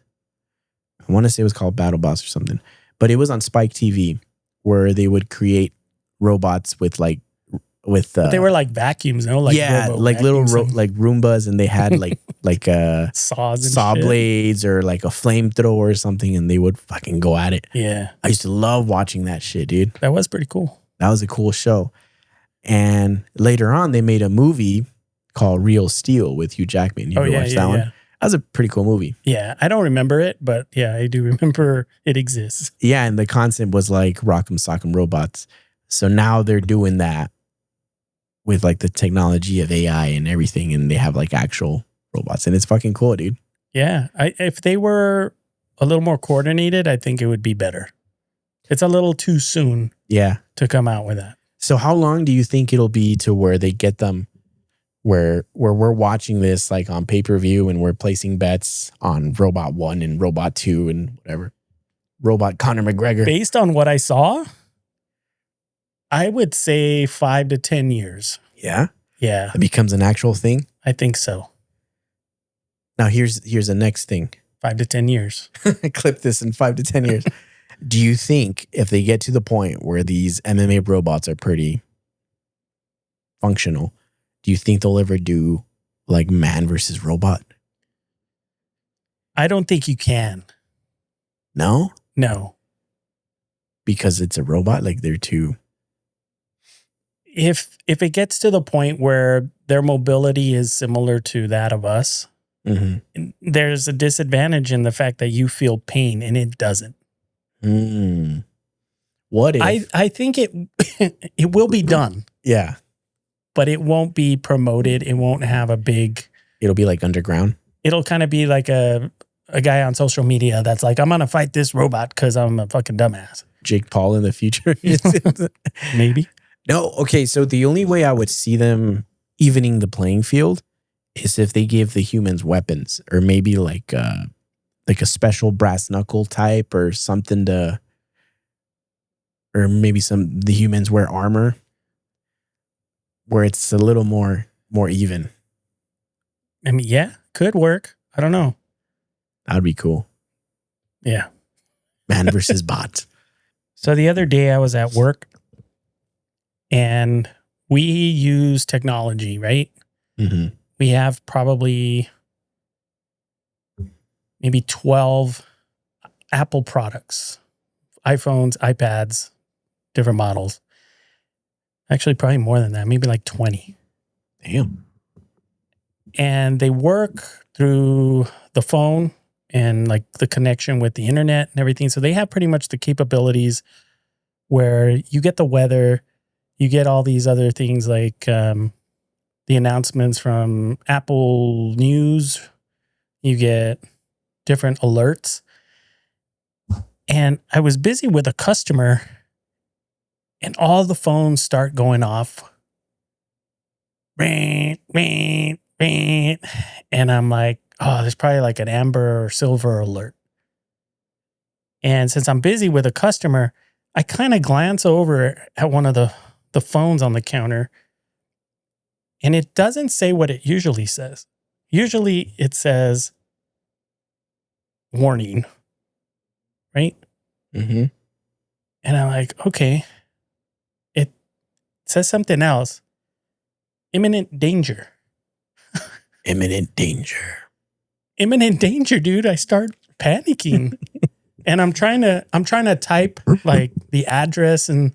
I want to say it was called BattleBots or something. But it was on Spike TV where they would create robots with but they were like vacuums, no? Like like little like Roombas, and they had like saw shit. blades or like a flamethrower or something, and they would fucking go at it. Yeah. I used to love watching that shit, dude. That was pretty cool. That was a cool show. And later on, they made a movie called Real Steel with Hugh Jackman. You ever watched that one? Yeah. That was a pretty cool movie. Yeah, I don't remember it, but yeah, I do remember it exists. Yeah, and the concept was like Rock'em Sock'em Robots. So now they're doing that with like the technology of AI and everything, and they have like actual robots, and it's fucking cool, dude. Yeah, if they were a little more coordinated, I think it would be better. It's a little too soon, to come out with that. So how long do you think it'll be to where they get them? Where we're watching this like on pay-per-view and we're placing bets on Robot 1 and Robot 2 and whatever. Robot Conor McGregor. Based on what I saw, I would say 5 to 10 years. Yeah? Yeah. It becomes an actual thing? I think so. Now here's the next thing. 5 to 10 years. Clip this in 5 to 10 years. Do you think if they get to the point where these MMA robots are pretty functional, do you think they'll ever do like man versus robot? I don't think you can. No? No. Because it's a robot? Like they're too... If it gets to the point where their mobility is similar to that of us, there's a disadvantage in the fact that you feel pain and it doesn't. What if... I think it will be done. Yeah. But it won't be promoted. It won't have a big... It'll be like underground? It'll kind of be like a guy on social media that's like, I'm going to fight this robot because I'm a fucking dumbass. Jake Paul in the future? Maybe. No, okay. So the only way I would see them evening the playing field is if they give the humans weapons, or maybe like a special brass knuckle type or something or maybe the humans wear armor, where it's a little more even. I mean, yeah, could work. I don't know. That would be cool. Yeah. Man versus bot. So the other day I was at work and we use technology, right? Mm-hmm. We have probably maybe 12 Apple products, iPhones, iPads, different models. Actually, probably more than that, maybe like 20. Damn. And they work through the phone and like the connection with the internet and everything. So they have pretty much the capabilities where you get the weather, you get all these other things like the announcements from Apple News, you get different alerts. And I was busy with a customer and all the phones start going off. Ring, ring, ring. And I'm like, oh, there's probably like an amber or silver alert. And since I'm busy with a customer, I kind of glance over at one of the phones on the counter. And it doesn't say what it usually says. Usually it says warning. Right? Mm-hmm. And I'm like, okay. It says something else. Imminent danger. Imminent danger. Imminent danger, dude. I start panicking. And I'm trying to type like the address and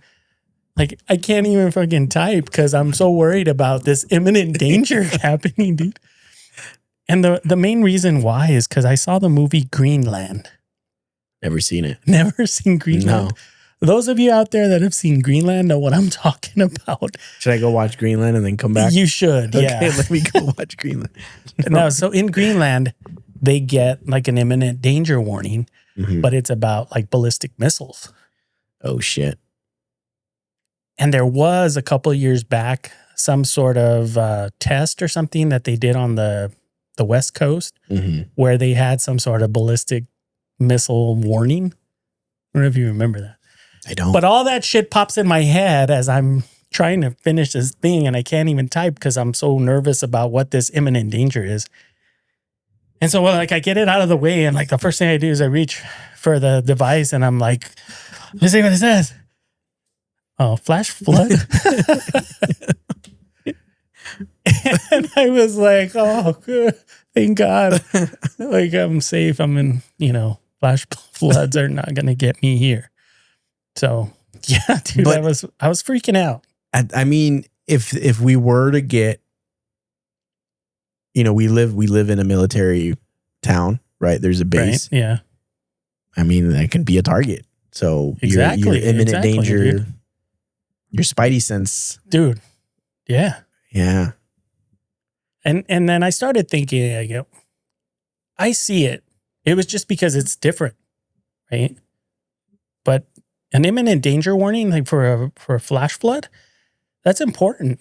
like I can't even fucking type because I'm so worried about this imminent danger happening, dude. And the main reason why is because I saw the movie Greenland. Never seen it. Never seen Greenland? No. Those of you out there that have seen Greenland know what I'm talking about. Should I go watch Greenland and then come back? You should, Okay, yeah. let me go watch Greenland. No, so in Greenland, they get like an imminent danger warning, but it's about like ballistic missiles. Oh, shit. And there was a couple of years back some sort of test or something that they did on the West Coast where they had some sort of ballistic missile warning. I don't know if you remember that. I don't. But all that shit pops in my head as I'm trying to finish this thing and I can't even type because I'm so nervous about what this imminent danger is. And so like I get it out of the way and like the first thing I do is I reach for the device and I'm like, let's see what it says. Oh, flash flood. And I was like, oh, good. Thank God. Like I'm safe. I'm in, flash floods are not going to get me here. So yeah, dude, I was freaking out. I mean, if we were to get, we live in a military town, right? There's a base. Right? Yeah. I mean, that can be a target. So exactly, you're imminent danger. Dude. Your spidey sense. Dude. Yeah. Yeah. And then I started thinking, I see it. It was just because it's different, right? But an imminent danger warning, like for a flash flood, that's important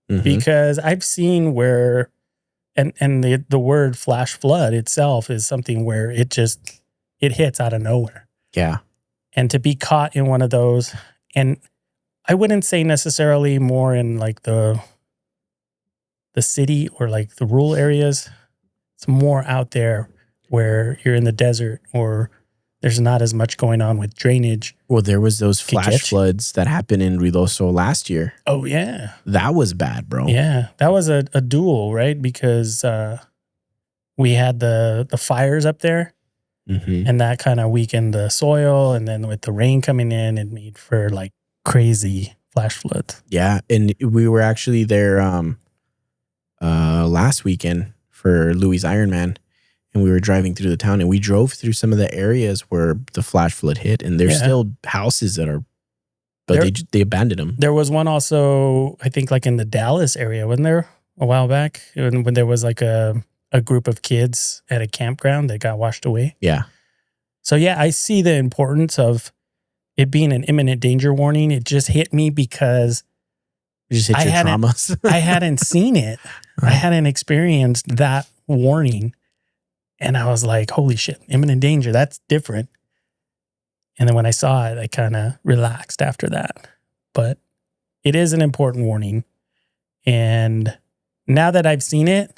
because I've seen where, and the word flash flood itself is something where it hits out of nowhere. Yeah. And to be caught in one of those, and I wouldn't say necessarily more in like the city or like the rural areas. It's more out there where you're in the desert or there's not as much going on with drainage. Well, there was those flash floods that happened in Ruidoso last year. Oh, yeah. That was bad, bro. Yeah. That was a duel, right? Because we had the fires up there and that kind of weakened the soil. And then with the rain coming in, it made for like crazy flash floods. Yeah. And we were actually there last weekend for Louis Ironman. And we were driving through the town and we drove through some of the areas where the flash flood hit. And there's still houses that are, but they abandoned them. There was one also, I think like in the Dallas area, wasn't there a while back? When there was like a group of kids at a campground that got washed away. Yeah. So yeah, I see the importance of it being an imminent danger warning. It just hit me because you just hit your traumas. I hadn't seen it. I hadn't experienced that warning. And I was like, holy shit, imminent danger. That's different. And then when I saw it, I kind of relaxed after that. But it is an important warning. And now that I've seen it,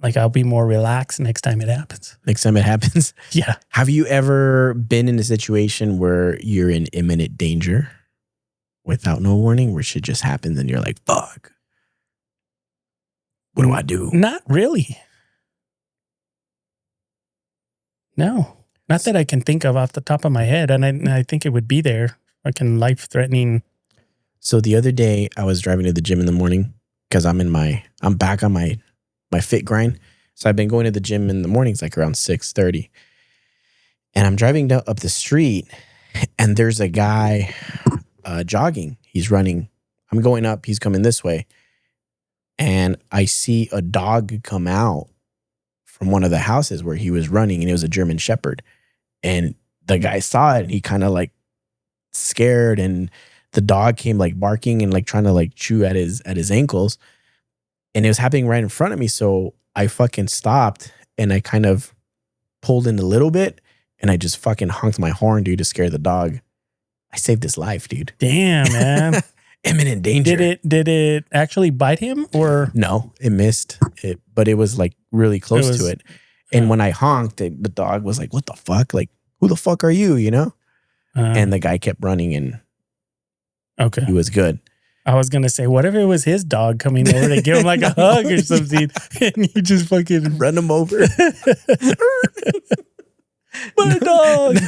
like I'll be more relaxed next time it happens. Next time it happens? Yeah. Have you ever been in a situation where you're in imminent danger without no warning, where shit just happens and you're like, fuck, what do I do? Not really. No, not that I can think of off the top of my head. And I think it would be there, like in life-threatening. So the other day I was driving to the gym in the morning because I'm back on my fit grind. So I've been going to the gym in the mornings, like around 6:30. And I'm driving up the street and there's a guy jogging. He's running. I'm going up. He's coming this way. And I see a dog come out from one of the houses where he was running, and it was a German Shepherd. And the guy saw it and he kind of like scared, and the dog came like barking and like trying to like chew at his ankles. And it was happening right in front of me. So I fucking stopped and I kind of pulled in a little bit and I just fucking honked my horn, dude, to scare the dog. I saved his life, dude. Damn, man. Imminent danger. Did it actually bite him or? No, it missed it, but it was like really close to it. And when I honked, the dog was like, what the fuck? Like, who the fuck are you? And the guy kept running and he was good. I was going to say, what if it was his dog coming over to give him like a hug or something and you just fucking run him over? My dog,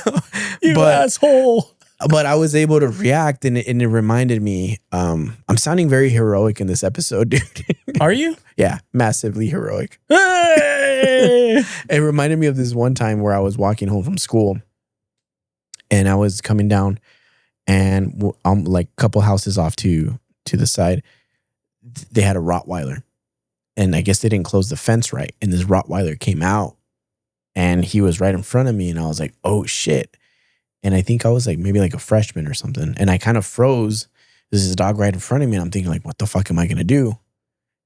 you asshole. But I was able to react, and it reminded me, I'm sounding very heroic in this episode, dude. Are you? Yeah, massively heroic. Hey! It reminded me of this one time where I was walking home from school, and I was coming down and like a couple houses off to the side, they had a Rottweiler, and I guess they didn't close the fence right, and this Rottweiler came out, and he was right in front of me, and I was like, oh shit. And I think I was like maybe like a freshman or something. And I kind of froze. There's this dog right in front of me. And I'm thinking like, what the fuck am I going to do?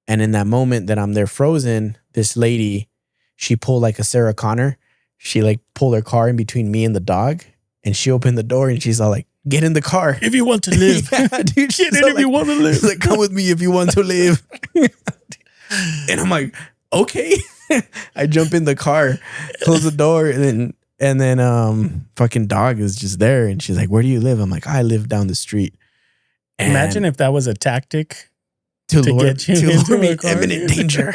And in that moment that I'm there frozen, this lady, she pulled like a Sarah Connor. She like pulled her car in between me and the dog. And she opened the door and she's all like, get in the car. If you want to live. Yeah, dude, Get in if you want to live. She's like, come with me if you want to live. And I'm like, okay. I jump in the car, close the door, and then fucking dog is just there, and she's like, where do you live? I'm like, I live down the street. And Imagine if that was a tactic to lure, get you to into lure me a car. imminent danger.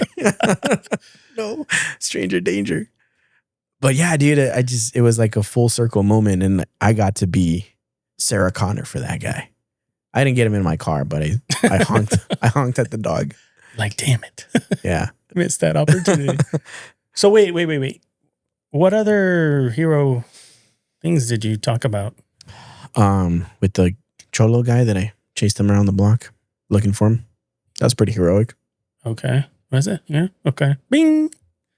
No, stranger danger. But yeah, dude, it was like a full circle moment, and I got to be Sarah Connor for that guy. I didn't get him in my car, but I honked at the dog. Like, damn it. Yeah. Missed that opportunity. So wait. What other hero things did you talk about? With the Cholo guy that I chased him around the block looking for him. That was pretty heroic. Okay. Was it? Yeah. Okay. Bing.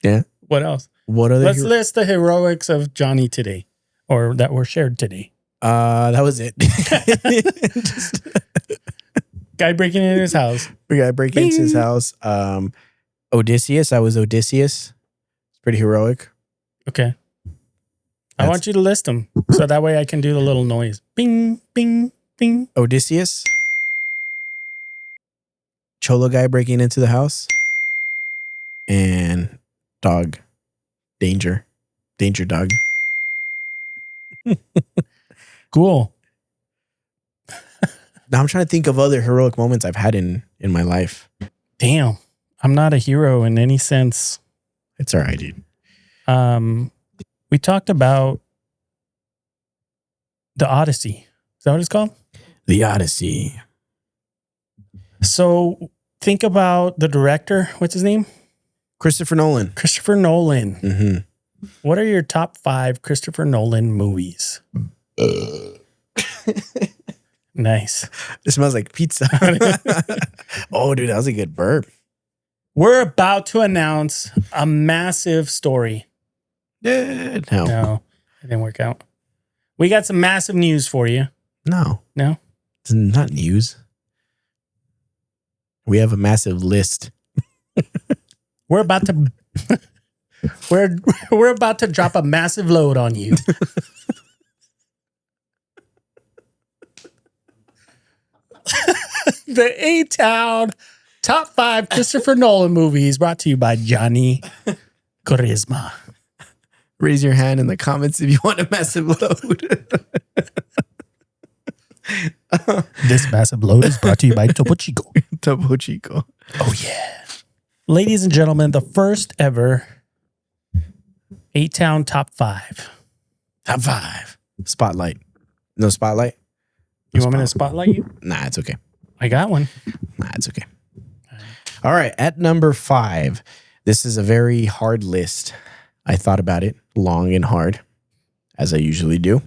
Yeah. What else? What other Let's list the heroics of Jonny today, or that were shared today. That was it. Just, Guy breaking in his house. we got breaking into his house. Odysseus. I was Odysseus. It's pretty heroic. Okay. I want you to list them so that way I can do the little noise. Bing, bing, bing. Odysseus. Cholo guy breaking into the house. And dog. Danger dog. Cool. Now I'm trying to think of other heroic moments I've had in my life. Damn. I'm not a hero in any sense. It's all right, dude. We talked about the Odyssey. Is that what it's called? The Odyssey. So think about the director. What's his name? Christopher Nolan. Christopher Nolan. Mm-hmm. What are your top 5 Christopher Nolan movies? Nice. It smells like pizza. Oh, dude, that was a good burp. We're about to announce a massive story. No. No, it didn't work out. We got some massive news for you. No. No? It's not news. We have a massive list. We're about to we're about to drop a massive load on you. The A-Town top 5 Christopher Nolan movies brought to you by Jonny Charisma. Raise your hand in the comments if you want a massive load. This massive load is brought to you by Topo Chico. Topo Chico. Oh, yeah. Ladies and gentlemen, the first ever A-Town top 5. Top 5. Spotlight. No spotlight? You want me to spotlight you? Nah, it's okay. I got one. Nah, it's okay. All right. At number 5, this is a very hard list. I thought about it long and hard, as I usually do.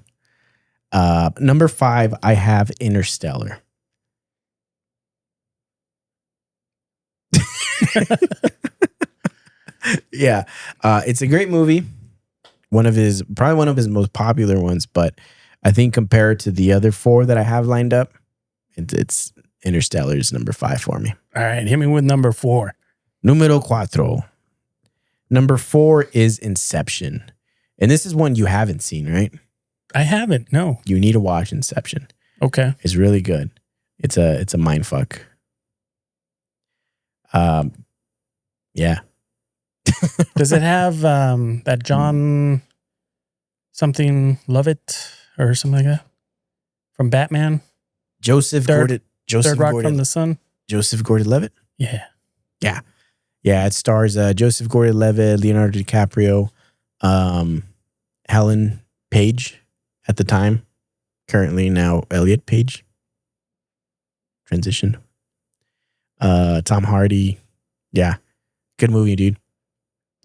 Number 5, I have Interstellar. Yeah. It's a great movie. Probably one of his most popular ones, but I think compared to the other 4 that I have lined up, it's Interstellar's number 5 for me. All right, hit me with number 4. Numero 4. Number 4 is Inception. And this is one you haven't seen, right? I haven't, no. You need to watch Inception. Okay. It's really good. It's a mind fuck. Yeah. Does it have that John something Lovett or something like that from Batman? Joseph Third Rock Gordon, from the Sun. Joseph Gordon-Levitt. Yeah. It stars Joseph Gordon-Levitt, Leonardo DiCaprio, Helen Page at the time, currently now Elliot Page. Transition. Tom Hardy. Yeah, good movie, dude.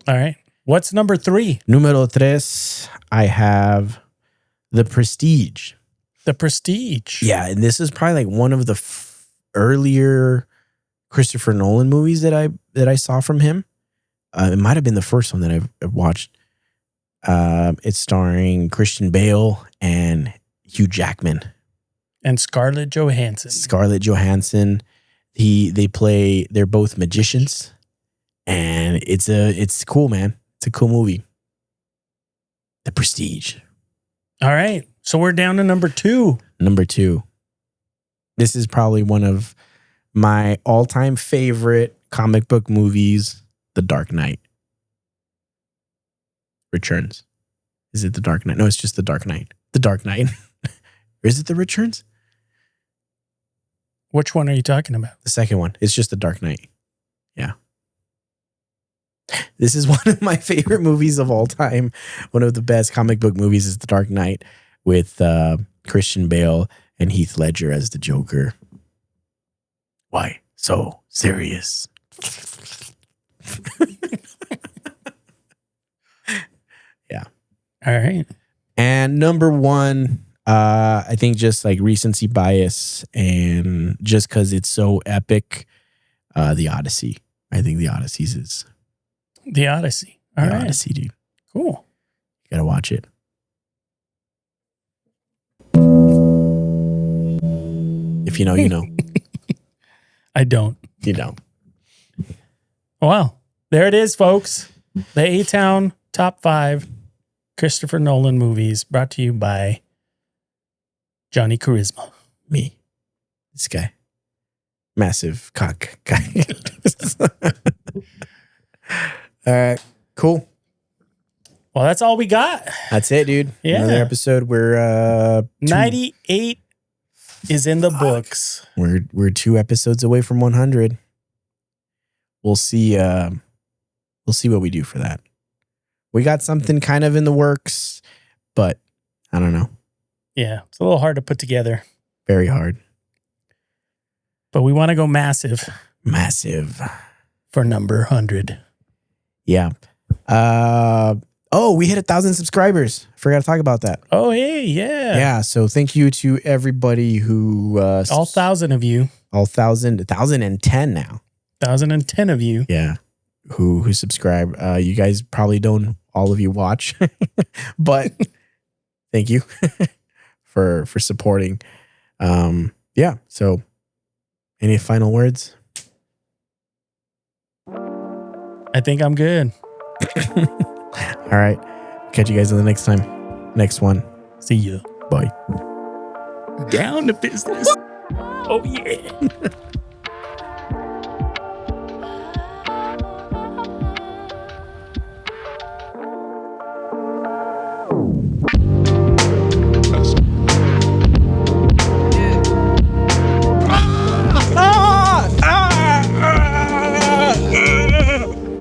All right. What's number 3? Numero 3, I have The Prestige. The Prestige. Yeah, and this is probably like one of the earlier Christopher Nolan movies that I saw from him. It might have been the first one that I've watched. It's starring Christian Bale and Hugh Jackman and Scarlett Johansson. They're both magicians, and it's cool, man. It's a cool movie. The Prestige. All right. So we're down to number 2. Number 2. This is probably one of my all-time favorite comic book movies, The Dark Knight Returns. Is it The Dark Knight? No, it's just The Dark Knight. The Dark Knight. Or is it The Returns? Which one are you talking about? The second one. It's just The Dark Knight. Yeah. This is one of my favorite movies of all time. One of the best comic book movies is The Dark Knight with Christian Bale and Heath Ledger as the Joker. Why so serious? Yeah. All right. And number 1, I think just like recency bias and just because it's so epic, the Odyssey. I think the Odyssey is. The Odyssey. All right. Odyssey, dude. Cool. You gotta watch it. If you know, you know. I don't. You know. Well, there it is, folks. The A-Town Top 5 Christopher Nolan movies brought to you by Jonny Charisma. Me. This guy. Massive cock guy. All right. Cool. Well, that's all we got. That's it, dude. Yeah. Another episode. We're 98 is in the books. We're 2 episodes away from 100. We'll see what we do for that. We got something kind of in the works, but I don't know. Yeah, it's a little hard to put together. Very hard. But we want to go massive. Massive. For number 100. Yeah. We hit 1,000 subscribers. Forgot to talk about that. Oh, hey, yeah. Yeah. So thank you to everybody who all 1,000 of you. All 1,010 now. 1,010 of you. Yeah. Who subscribe. You guys probably don't all of you watch. But thank you for supporting. Yeah. So any final words? I think I'm good. All right. Catch you guys on the next time. Next one. See ya. Bye. Down to business. Oh, yeah.